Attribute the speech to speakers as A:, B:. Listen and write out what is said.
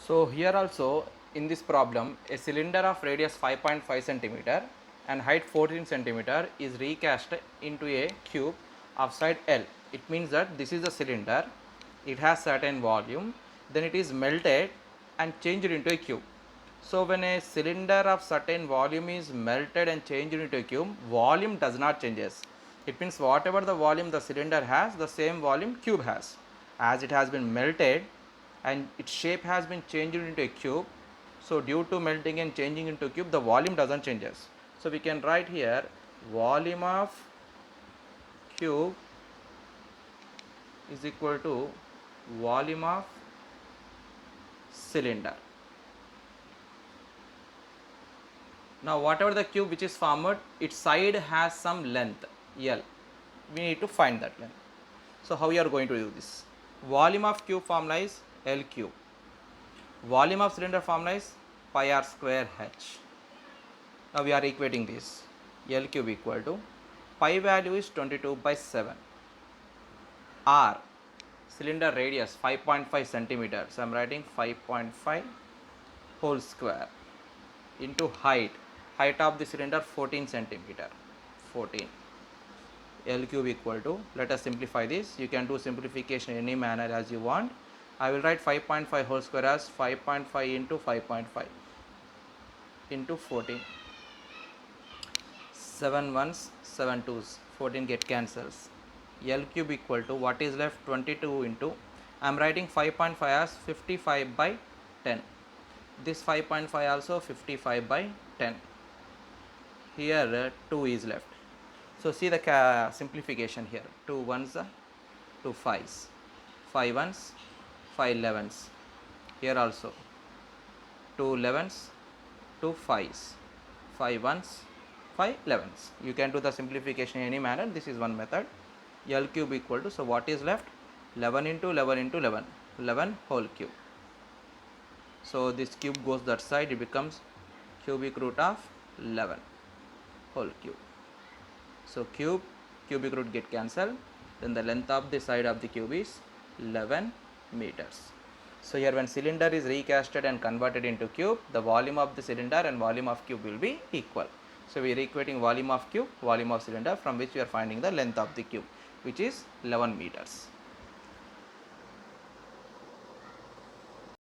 A: So here also in this problem, a cylinder of radius 5.5 centimeter and height 14 centimeter is recast into a cube of side L. It means that this is a cylinder, it has certain volume, then it is melted and changed into a cube. So when a cylinder of certain volume is melted and changed into a cube, volume does not changes. It means whatever the volume the cylinder has, the same volume cube has. As it has been melted and its shape has been changed into a cube, so due to melting and changing into a cube, the volume doesn't changes. So we can write here volume of cube is equal to volume of cylinder. Now whatever the cube which is formed, its side has some length L. We need to find that length. So how we are going to do this? Volume of cube formula is L cube. Volume of cylinder formula is pi r square h. Now we are equating this. L cube equal to pi value is 22/7. R cylinder radius 5.5 centimeters. So I am writing 5.5 whole square into height of the cylinder 14 centimeter. 14. L cube equal to, let us simplify this. You can do simplification in any manner as you want. I will write 5.5 whole square as 5.5 into 5.5 into 14. 7 ones, 7 twos, 14 get cancels. L cube equal to what is left? 22 into, I am writing 5.5 as 55/10. This 5.5 also 55/10. Here 2 is left. So see the simplification here. 2 ones, 2 fives, 5 ones, 5 elevens. Here also 2 elevens, 2 fives, 5 ones, 5 elevens. You can do the simplification in any manner. This is one method. L cube equal to, so what is left? 11 into 11 into 11, 11 whole cube. So this cube goes that side, it becomes cubic root of 11 whole cube. So cubic root get cancelled, then the length of the side of the cube is 11 meters. So here when cylinder is recasted and converted into cube, the volume of the cylinder and volume of cube will be equal. So we are equating volume of cube, volume of cylinder, from which we are finding the length of the cube, which is 11 meters.